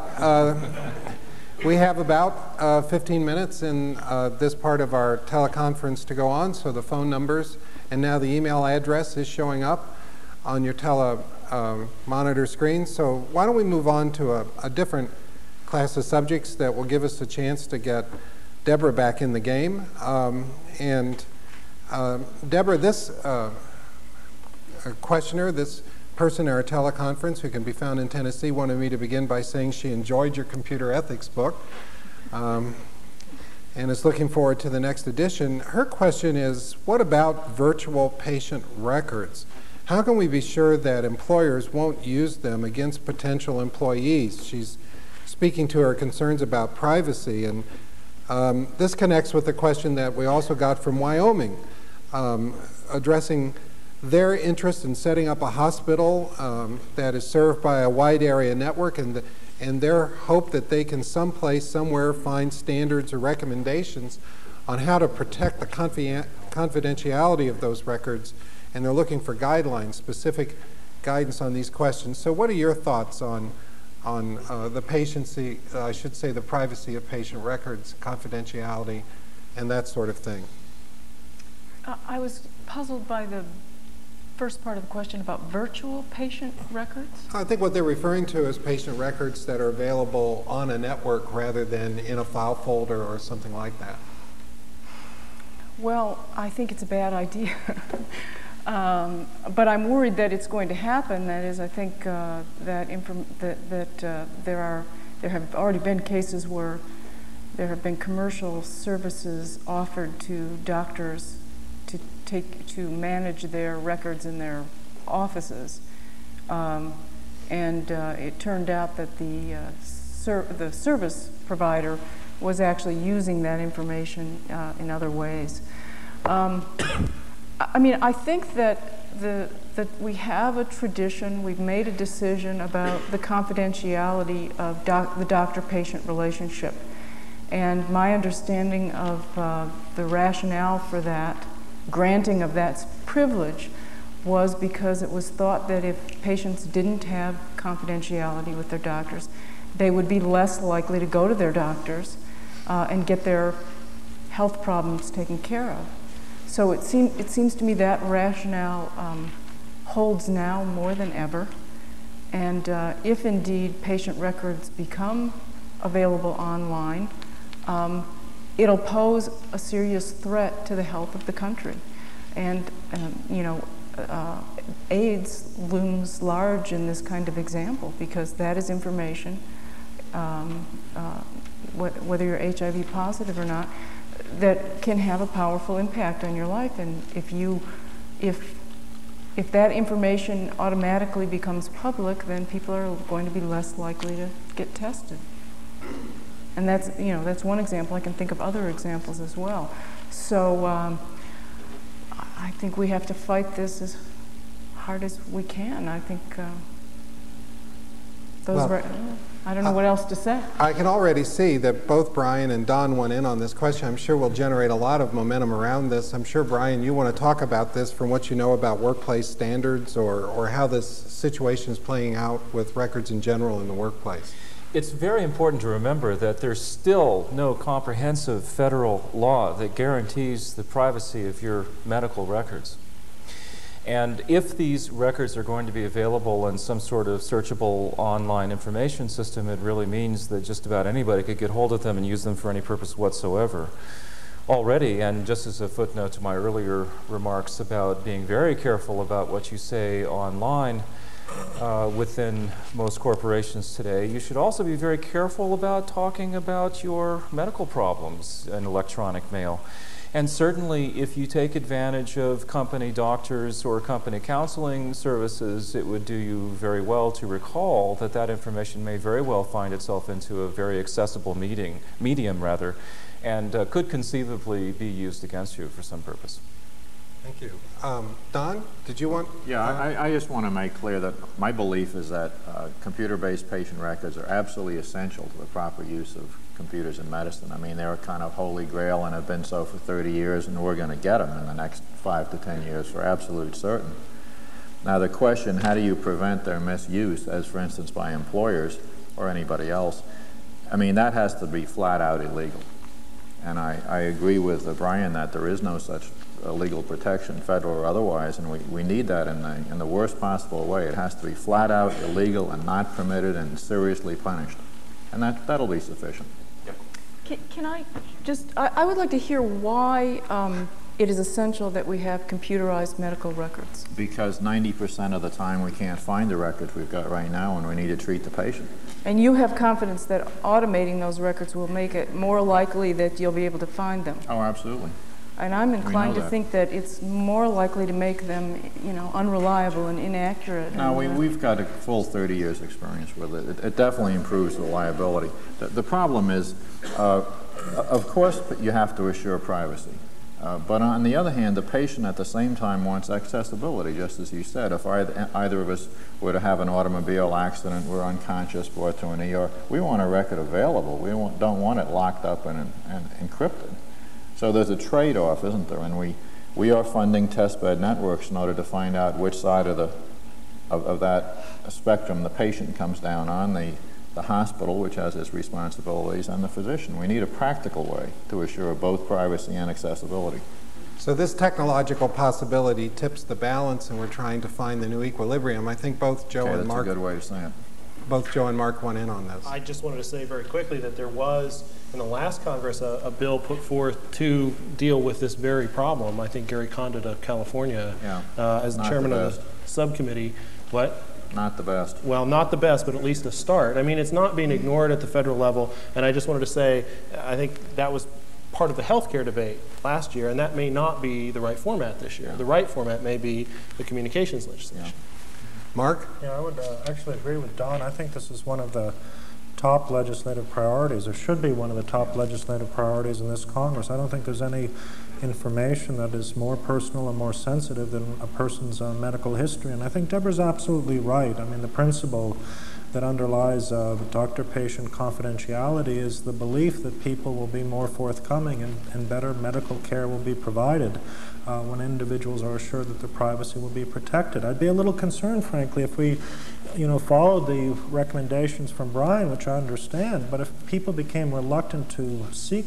We have about 15 minutes in this part of our teleconference to go on, so the phone numbers and now the email address is showing up on your monitor screen. So why don't we move on to a different class of subjects that will give us a chance to get Deborah back in the game. Deborah, this questioner, this person in our teleconference who can be found in Tennessee, wanted me to begin by saying she enjoyed your computer ethics book and is looking forward to the next edition. Her question is, what about virtual patient records? How can we be sure that employers won't use them against potential employees? She's speaking to her concerns about privacy, and this connects with the question that we also got from Wyoming, addressing their interest in setting up a hospital that is served by a wide area network, and their hope that they can someplace, somewhere find standards or recommendations on how to protect the confidentiality of those records, and they're looking for guidelines, specific guidance on these questions. So what are your thoughts on the patiency, I should say the privacy of patient records, confidentiality, and that sort of thing? I was puzzled by first part of the question about virtual patient records? I think what they're referring to is patient records that are available on a network rather than in a file folder or something like that. Well, I think it's a bad idea. But I'm worried that it's going to happen. That is, I think there have already been cases where there have been commercial services offered to doctors to manage their records in their offices, and it turned out that the service provider was actually using that information in other ways. I mean, I think that we have a tradition, we've made a decision about the confidentiality of the doctor-patient relationship. And my understanding of the rationale for that, granting of that privilege, was because it was thought that if patients didn't have confidentiality with their doctors, they would be less likely to go to their doctors and get their health problems taken care of. So it seems to me that rationale holds now more than ever. And if indeed patient records become available online, it'll pose a serious threat to the health of the country. And, you know, AIDS looms large in this kind of example because that is information, whether you're HIV positive or not, that can have a powerful impact on your life. And if that information automatically becomes public, then people are going to be less likely to get tested. And that's, you know, that's one example. I can think of other examples as well. So I think we have to fight this as hard as we can. I think I don't know what else to say. I can already see that both Brian and Don went in on this question. I'm sure we'll generate a lot of momentum around this. I'm sure, Brian, you want to talk about this from what you know about workplace standards or how this situation is playing out with records in general in the workplace. It's very important to remember that there's still no comprehensive federal law that guarantees the privacy of your medical records. And if these records are going to be available in some sort of searchable online information system, it really means that just about anybody could get hold of them and use them for any purpose whatsoever. Already, and just as a footnote to my earlier remarks about being very careful about what you say online within most corporations today, you should also be very careful about talking about your medical problems in electronic mail. And certainly, if you take advantage of company doctors or company counseling services, it would do you very well to recall that that information may very well find itself into a very accessible medium, and could conceivably be used against you for some purpose. Thank you. Don, did you want? Yeah, I just want to make clear that my belief is that computer-based patient records are absolutely essential to the proper use of computers in medicine. I mean, they're a kind of holy grail and have been so for 30 years, and we're going to get them in the next 5 to 10 years for absolute certain. Now, the question, how do you prevent their misuse, as for instance by employers or anybody else, I mean, that has to be flat out illegal. And I agree with Brian that there is no such legal protection, federal or otherwise, and we need that in the worst possible way. It has to be flat out illegal and not permitted and seriously punished. And that'll be sufficient. Can I just, I would like to hear why it is essential that we have computerized medical records. Because 90% of the time we can't find the records we've got right now when we need to treat the patient. And you have confidence that automating those records will make it more likely that you'll be able to find them. Oh, absolutely. And I'm inclined to think that it's more likely to make them, you know, unreliable and inaccurate. No, we've got a full 30 years experience with it. It definitely improves reliability. The problem is, of course, you have to assure privacy. But on the other hand, the patient at the same time wants accessibility, just as you said. If either of us were to have an automobile accident, we're unconscious, brought to an ER, we want a record available. We don't want it locked up and encrypted. So there's a trade-off, isn't there? And we are funding testbed networks in order to find out which side of that spectrum the patient comes down on, the hospital, which has its responsibilities, and the physician. We need a practical way to assure both privacy and accessibility. So this technological possibility tips the balance, and we're trying to find the new equilibrium. I think both Joe and Mark. That's a good way of saying it. Both Joe and Mark went in on this. I just wanted to say very quickly that there was, in the last Congress, a bill put forth to deal with this very problem. I think Gary Condit of California, as the chairman of the subcommittee. What? Not the best. Well, not the best, but at least a start. I mean, it's not being ignored at the federal level, and I just wanted to say, I think that was part of the healthcare debate last year, and that may not be the right format this year. The right format may be the communications legislation. Mark? Yeah, I would actually agree with Don. I think this is one of the top legislative priorities, or should be one of the top legislative priorities in this Congress. I don't think there's any information that is more personal and more sensitive than a person's medical history. And I think Deborah's absolutely right. I mean, the principle that underlies doctor-patient confidentiality is the belief that people will be more forthcoming and better medical care will be provided when individuals are assured that their privacy will be protected. I'd be a little concerned, frankly, if we followed the recommendations from Brian, which I understand, but if people became reluctant to seek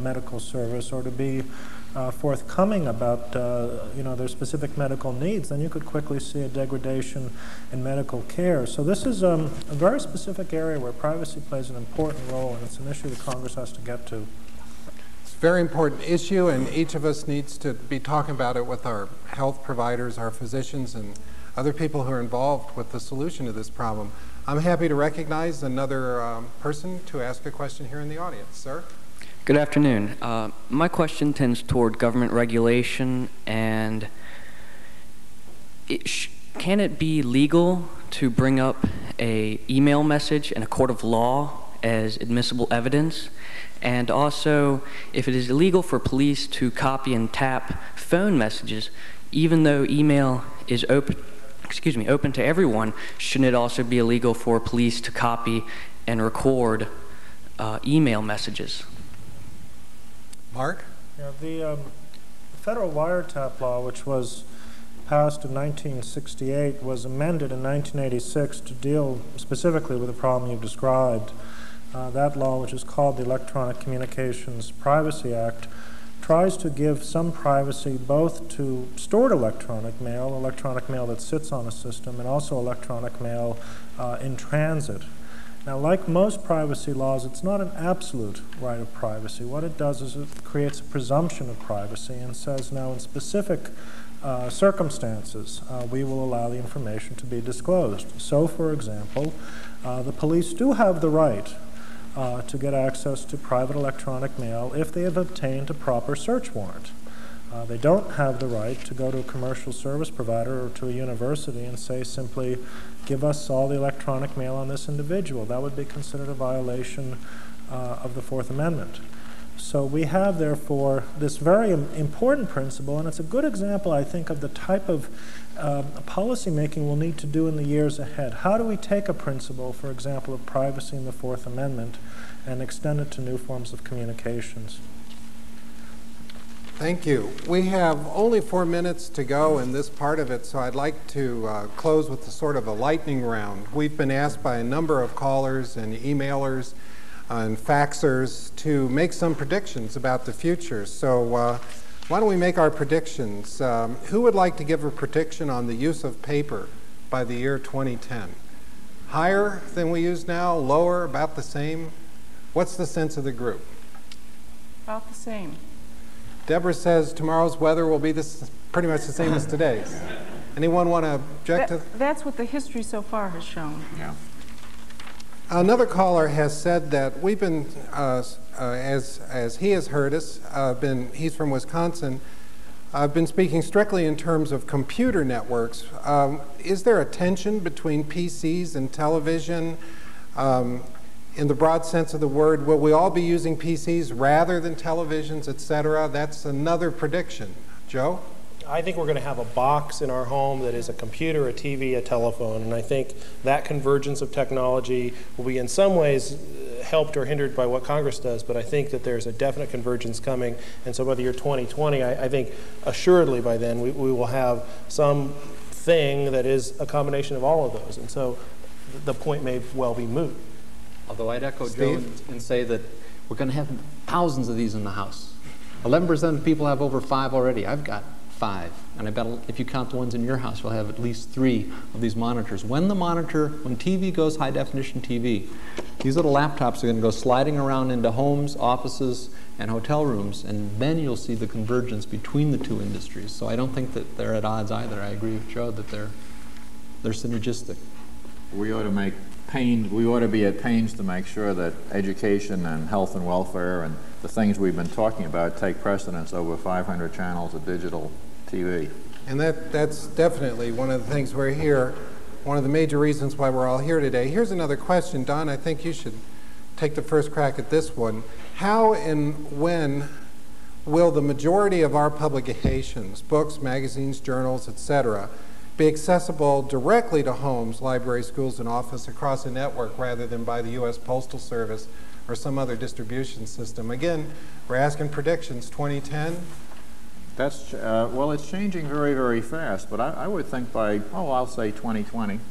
medical service or to be forthcoming about their specific medical needs, then you could quickly see a degradation in medical care. So this is a very specific area where privacy plays an important role, and it's an issue that Congress has to get to. It's a very important issue, and each of us needs to be talking about it with our health providers, our physicians, and other people who are involved with the solution to this problem. I'm happy to recognize another person to ask a question here in the audience. Sir? Good afternoon. My question tends toward government regulation, and can it be legal to bring up an email message in a court of law as admissible evidence? And also, if it is illegal for police to copy and tap phone messages, even though email is open to everyone, shouldn't it also be illegal for police to copy and record email messages? Mark? Yeah, the federal wiretap law, which was passed in 1968, was amended in 1986 to deal specifically with the problem you've described. That law, which is called the Electronic Communications Privacy Act, tries to give some privacy both to stored electronic mail that sits on a system, and also electronic mail in transit. Now, like most privacy laws, it's not an absolute right of privacy. What it does is it creates a presumption of privacy and says, now in specific circumstances, we will allow the information to be disclosed. So, for example, the police do have the right to get access to private electronic mail if they have obtained a proper search warrant. They don't have the right to go to a commercial service provider or to a university and say simply, give us all the electronic mail on this individual. That would be considered a violation of the Fourth Amendment. So we have, therefore, this very important principle, and it's a good example, I think, of the type of policy making we'll need to do in the years ahead. How do we take a principle, for example, of privacy in the Fourth Amendment and extend it to new forms of communications? Thank you. We have only 4 minutes to go in this part of it, so I'd like to close with a sort of a lightning round. We've been asked by a number of callers and emailers and faxers to make some predictions about the future. So why don't we make our predictions? Who would like to give a prediction on the use of paper by the year 2010? Higher than we use now? Lower? About the same? What's the sense of the group? About the same. Deborah says tomorrow's weather will be pretty much the same as today's. Anyone want to object to that? That's what the history so far has shown. Yeah. Another caller has said that we've been, as he has heard us, he's from Wisconsin, I've been speaking strictly in terms of computer networks. Is there a tension between PCs and television? In the broad sense of the word, will we all be using PCs rather than televisions, et cetera? That's another prediction. Joe? I think we're going to have a box in our home that is a computer, a TV, a telephone, and I think that convergence of technology will be in some ways helped or hindered by what Congress does, but I think that there's a definite convergence coming, and so by the year 2020, I think assuredly by then we will have some thing that is a combination of all of those, and so the point may well be moot. Although I'd echo Steve? Joe and say that we're going to have thousands of these in the house. 11% of people have over 5 already. I've got 5. And I bet if you count the ones in your house, you'll have at least 3 of these monitors. When TV goes high definition TV, these little laptops are going to go sliding around into homes, offices, and hotel rooms, and then you'll see the convergence between the two industries. So I don't think that they're at odds either. I agree with Joe that they're synergistic. We ought to be at pains to make sure that education and health and welfare and the things we've been talking about take precedence over 500 channels of digital TV. And that's definitely one of the things we're here, one of the major reasons why we're all here today. Here's another question. Don, I think you should take the first crack at this one. How and when will the majority of our publications, books, magazines, journals, etc., be accessible directly to homes, libraries, schools, and office across a network rather than by the U.S. Postal Service or some other distribution system? Again, we're asking predictions, 2010? Well, it's changing very, very fast, but I would think by, I'll say 2020,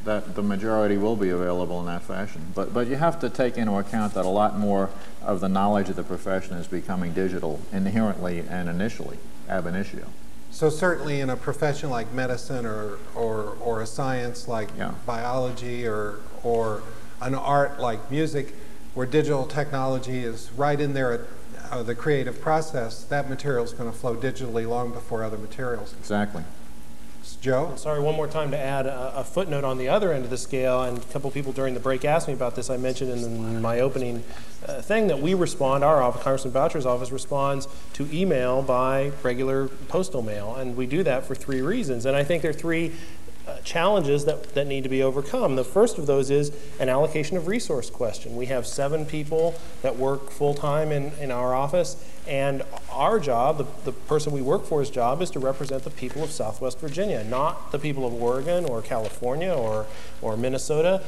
that the majority will be available in that fashion. But you have to take into account that a lot more of the knowledge of the profession is becoming digital inherently and initially, ab initio. So certainly in a profession like medicine or a science like biology or an art like music, where digital technology is right in there at the creative process, that material is going to flow digitally long before other materials. Exactly. Joe? Sorry, one more time to add a footnote on the other end of the scale, and a couple people during the break asked me about this. I mentioned in my opening thing that we respond, our office, Congressman Boucher's office, responds to email by regular postal mail, and we do that for 3 reasons. And I think there are 3 challenges that need to be overcome. The first of those is an allocation of resource question. We have 7 people that work full-time in our office, and our job, the person we work for's job, is to represent the people of Southwest Virginia, not the people of Oregon or California or Minnesota.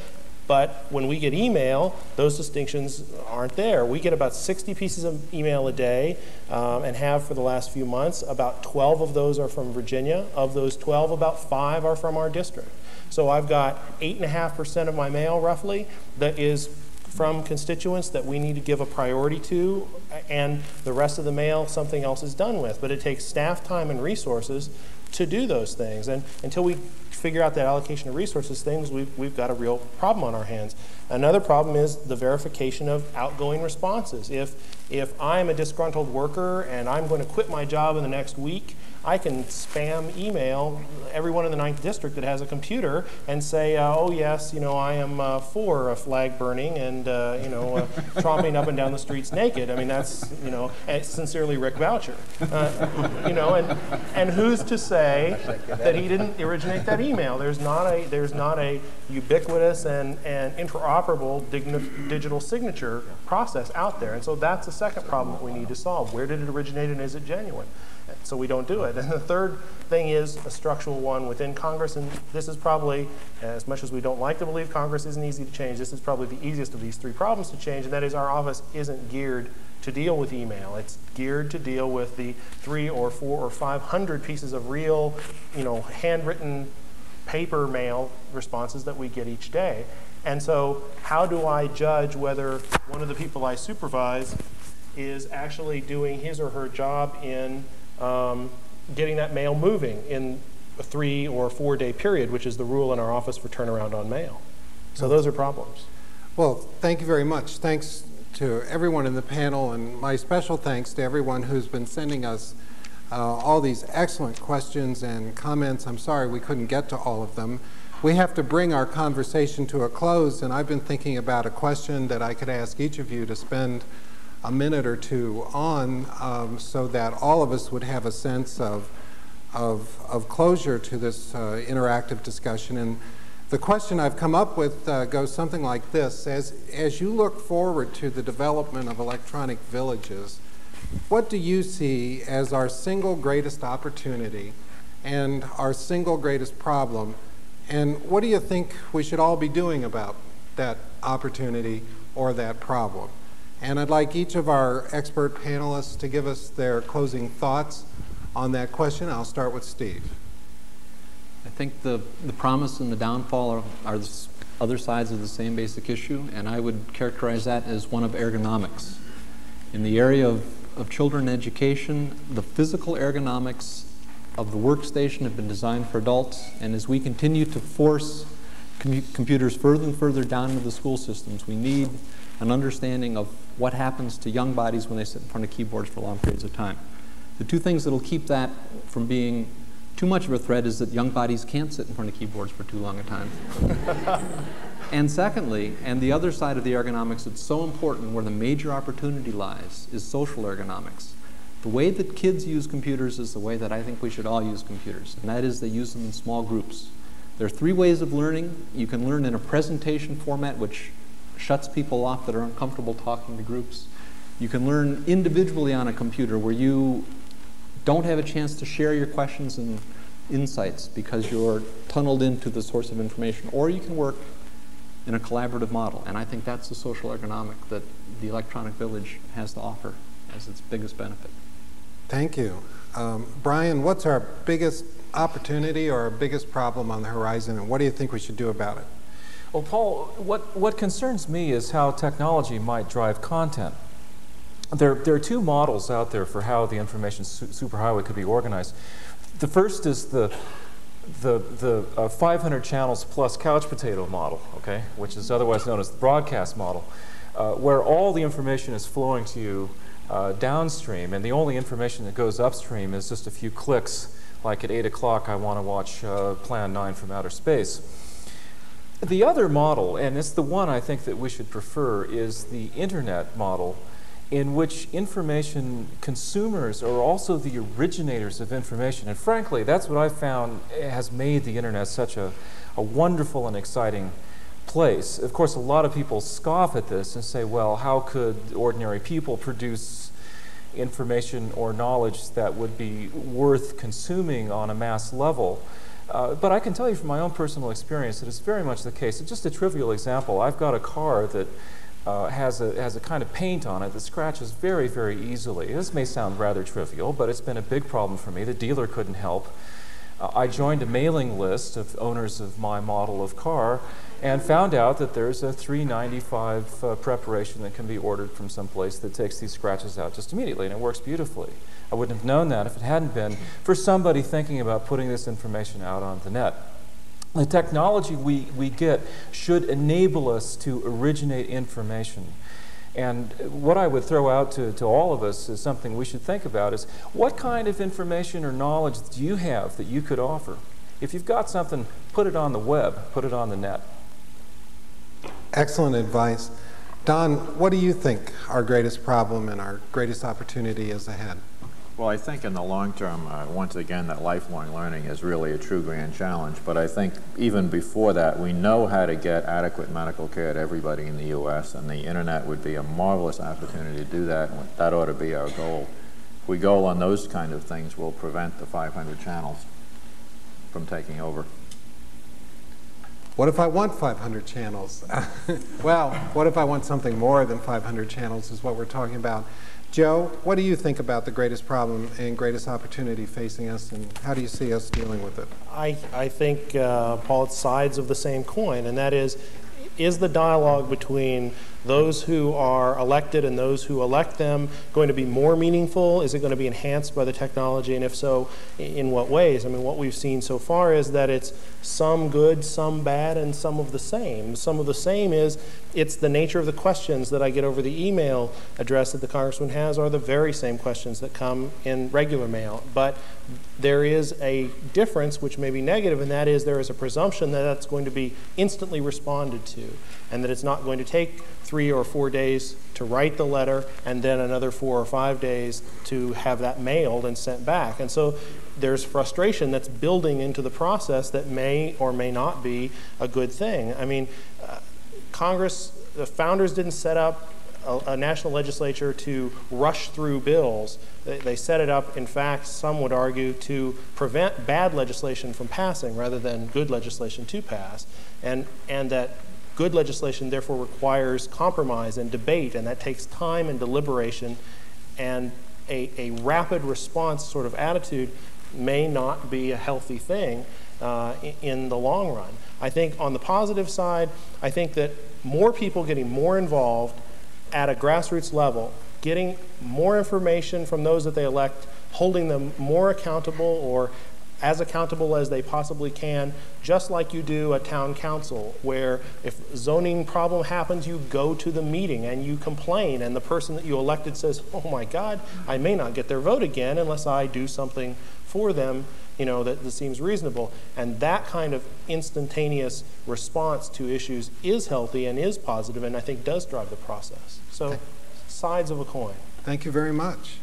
But when we get email, those distinctions aren't there. We get about 60 pieces of email a day and have for the last few months. About 12 of those are from Virginia. Of those 12, about 5 are from our district. So I've got 8.5% of my mail, roughly, that is from constituents that we need to give a priority to, and the rest of the mail something else is done with. But it takes staff time and resources to do those things. And until we figure out that allocation of resources things, we've got a real problem on our hands. Another problem is the verification of outgoing responses. If I'm a disgruntled worker and I'm going to quit my job in the next week, I can spam email everyone in the 9th District that has a computer and say, oh yes, I am for a flag burning and, tromping up and down the streets naked. I mean, that's, sincerely Rick Boucher. And who's to say that he didn't originate that email? There's not a ubiquitous and interoperable digital signature process out there. And so that's the second problem that we need to solve. Where did it originate and is it genuine? So we don't do it. And the third thing is a structural one within Congress, and this is probably, as much as we don't like to believe Congress isn't easy to change, this is probably the easiest of these 3 problems to change, and that is our office isn't geared to deal with email. It's geared to deal with the 300 or 400 or 500 pieces of real, handwritten paper mail responses that we get each day. And so how do I judge whether one of the people I supervise is actually doing his or her job in getting that mail moving in a 3 or 4 day period, which is the rule in our office for turnaround on mail. So those are problems. Well, thank you very much. Thanks to everyone in the panel, and my special thanks to everyone who's been sending us all these excellent questions and comments. I'm sorry we couldn't get to all of them. We have to bring our conversation to a close, and I've been thinking about a question that I could ask each of you to spend a minute or 2 on, so that all of us would have a sense of closure to this interactive discussion. And the question I've come up with goes something like this. As you look forward to the development of electronic villages, what do you see as our single greatest opportunity and our single greatest problem? And what do you think we should all be doing about that opportunity or that problem? And I'd like each of our expert panelists to give us their closing thoughts on that question. I'll start with Steve. I think the promise and the downfall are the other sides of the same basic issue, and I would characterize that as one of ergonomics. In the area of children in education, the physical ergonomics of the workstation have been designed for adults, and as we continue to force computers further and further down into the school systems, we need an understanding of what happens to young bodies when they sit in front of keyboards for long periods of time. The two things that will keep that from being too much of a threat is that young bodies can't sit in front of keyboards for too long a time. And secondly, and the other side of the ergonomics that's so important, where the major opportunity lies, is social ergonomics. The way that kids use computers is the way that I think we should all use computers, and that is they use them in small groups. There are three ways of learning. You can learn in a presentation format, which shuts people off that are uncomfortable talking to groups. You can learn individually on a computer where you don't have a chance to share your questions and insights because you're tunneled into the source of information, or you can work in a collaborative model. And I think that's the social ergonomic that the electronic village has to offer as its biggest benefit. Thank you. Brian, what's our biggest opportunity or our biggest problem on the horizon, and what do you think we should do about it? Well, Paul, what concerns me is how technology might drive content. There are two models out there for how the information superhighway could be organized. The first is the 500 channels plus couch potato model, okay, which is otherwise known as the broadcast model, where all the information is flowing to you downstream, and the only information that goes upstream is just a few clicks, like at 8 o'clock I want to watch Plan 9 from Outer Space. The other model, and it's the one I think that we should prefer, is the internet model, in which information consumers are also the originators of information. And frankly, that's what I found has made the internet such a wonderful and exciting place. Of course, a lot of people scoff at this and say, well, how could ordinary people produce information or knowledge that would be worth consuming on a mass level? But I can tell you from my own personal experience that it's very much the case. It's just a trivial example. I've got a car that has a kind of paint on it that scratches very, very easily. This may sound rather trivial, but it's been a big problem for me. The dealer couldn't help. I joined a mailing list of owners of my model of car and found out that there's a $3.95 preparation that can be ordered from someplace that takes these scratches out just immediately, and it works beautifully. I wouldn't have known that if it hadn't been for somebody thinking about putting this information out on the net. The technology we get should enable us to originate information. And what I would throw out to all of us is something we should think about is, what kind of information or knowledge do you have that you could offer? If you've got something, put it on the web, put it on the net. Excellent advice. Don, what do you think our greatest problem and our greatest opportunity is ahead? Well, I think in the long term, once again, that lifelong learning is really a true grand challenge. But I think even before that, we know how to get adequate medical care to everybody in the U.S., and the internet would be a marvelous opportunity to do that, and that ought to be our goal. If we go on those kind of things, we'll prevent the 500 channels from taking over. What if I want 500 channels? Well, what if I want something more than 500 channels is what we're talking about. Joe, what do you think about the greatest problem and greatest opportunity facing us, and how do you see us dealing with it? I think, Paul, it's sides of the same coin, and that is the dialogue between those who are elected and those who elect them going to be more meaningful? Is it going to be enhanced by the technology? And if so, in what ways? I mean, what we've seen so far is that it's some good, some bad, and some of the same. Some of the same is it's the nature of the questions that I get over the email address that the Congressman has are the very same questions that come in regular mail. But there is a difference, which may be negative, and that is there is a presumption that that's going to be instantly responded to, and that it's not going to take 3 or 4 days to write the letter and then another 4 or 5 days to have that mailed and sent back. And so there's frustration that's building into the process that may or may not be a good thing. I mean, Congress, the founders didn't set up a national legislature to rush through bills. They set it up, in fact, some would argue, to prevent bad legislation from passing rather than good legislation to pass. And that good legislation therefore requires compromise and debate, and that takes time and deliberation, and a rapid response sort of attitude may not be a healthy thing in the long run. I think on the positive side, I think that more people getting more involved at a grassroots level getting more information from those that they elect, holding them more accountable or as accountable as they possibly can, just like you do a town council, where if zoning problem happens, you go to the meeting and you complain, and the person that you elected says, oh my God, I may not get their vote again unless I do something for them, you know, that seems reasonable. And that kind of instantaneous response to issues is healthy and is positive, and I think does drive the process. So, sides of a coin. Thank you very much.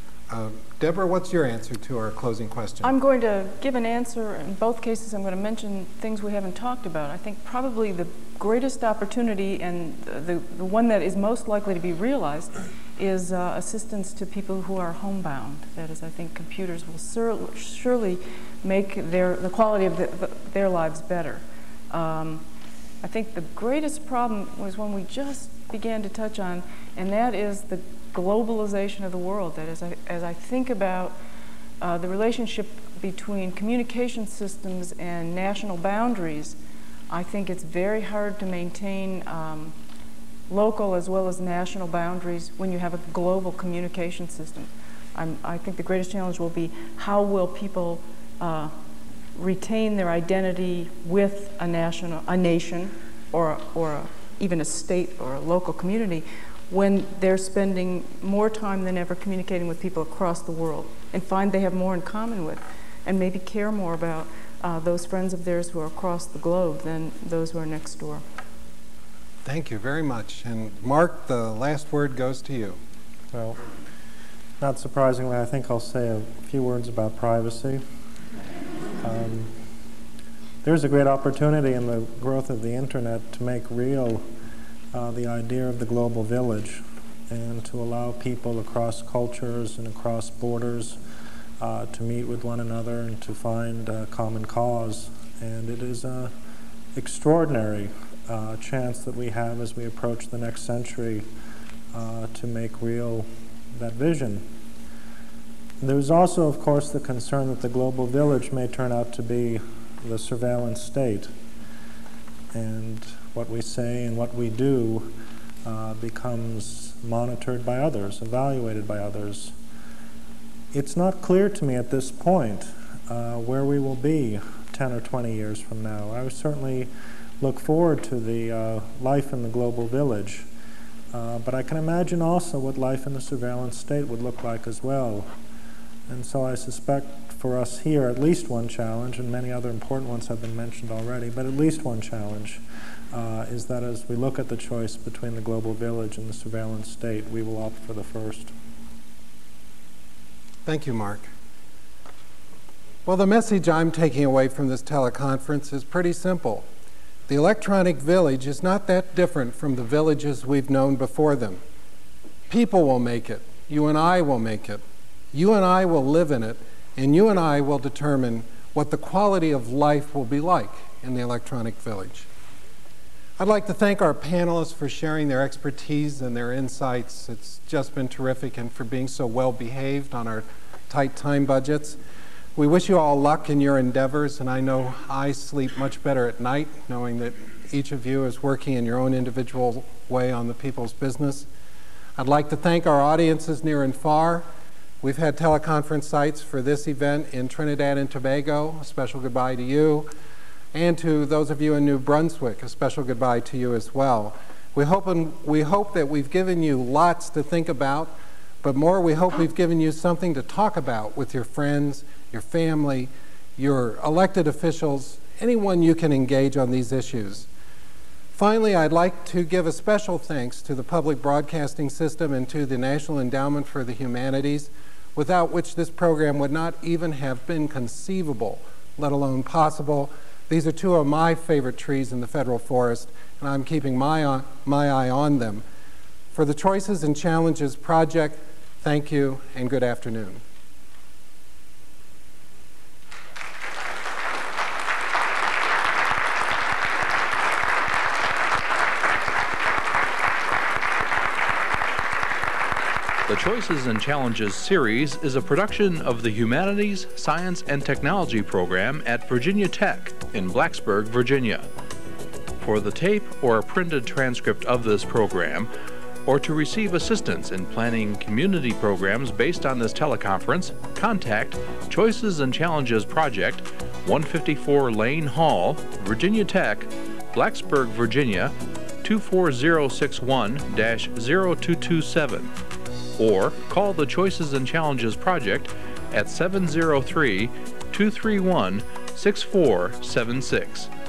Deborah, what's your answer to our closing question? I'm going to give an answer. In both cases, I'm going to mention things we haven't talked about. I think probably the greatest opportunity and the one that is most likely to be realized is assistance to people who are homebound. That is, I think computers will surely make the quality of their lives better. I think the greatest problem was one we just began to touch on, and that is the globalization of the world. That is, as I think about the relationship between communication systems and national boundaries, I think it's very hard to maintain local as well as national boundaries when you have a global communication system. I think the greatest challenge will be how will people retain their identity with a nation or even a state or a local community when they're spending more time than ever communicating with people across the world and find they have more in common with and maybe care more about those friends of theirs who are across the globe than those who are next door. Thank you very much. And Mark, the last word goes to you. Well, not surprisingly, I think I'll say a few words about privacy. There's a great opportunity in the growth of the internet to make real the idea of the global village and to allow people across cultures and across borders to meet with one another and to find a common cause. And it is an extraordinary chance that we have as we approach the next century to make real that vision. There's also, of course, the concern that the global village may turn out to be the surveillance state, and what we say and what we do becomes monitored by others, evaluated by others. It's not clear to me at this point where we will be 10 or 20 years from now. I would certainly look forward to the life in the global village, but I can imagine also what life in the surveillance state would look like as well. And so I suspect for us here, at least one challenge, and many other important ones have been mentioned already, but at least one challenge is that as we look at the choice between the global village and the surveillance state, we will opt for the first. Thank you, Mark. Well, the message I'm taking away from this teleconference is pretty simple. The electronic village is not that different from the villages we've known before them. People will make it. You and I will make it. You and I will live in it, and you and I will determine what the quality of life will be like in the electronic village. I'd like to thank our panelists for sharing their expertise and their insights. It's just been terrific, and for being so well behaved on our tight time budgets. We wish you all luck in your endeavors, and I know I sleep much better at night knowing that each of you is working in your own individual way on the people's business. I'd like to thank our audiences near and far. We've had teleconference sites for this event in Trinidad and Tobago. A special goodbye to you. And to those of you in New Brunswick, a special goodbye to you as well. We hope that we've given you lots to think about, but more, we hope we've given you something to talk about with your friends, your family, your elected officials, anyone you can engage on these issues. Finally, I'd like to give a special thanks to the public broadcasting system and to the National Endowment for the Humanities, without which this program would not even have been conceivable, let alone possible. These are two of my favorite trees in the federal forest, and I'm keeping my eye on them. For the Choices and Challenges Project, thank you and good afternoon. The Choices and Challenges series is a production of the Humanities, Science, and Technology program at Virginia Tech in Blacksburg, Virginia. For the tape or a printed transcript of this program, or to receive assistance in planning community programs based on this teleconference, contact Choices and Challenges Project, 154 Lane Hall, Virginia Tech, Blacksburg, Virginia, 24061-0227, or call the Choices and Challenges Project at 703-231-6476.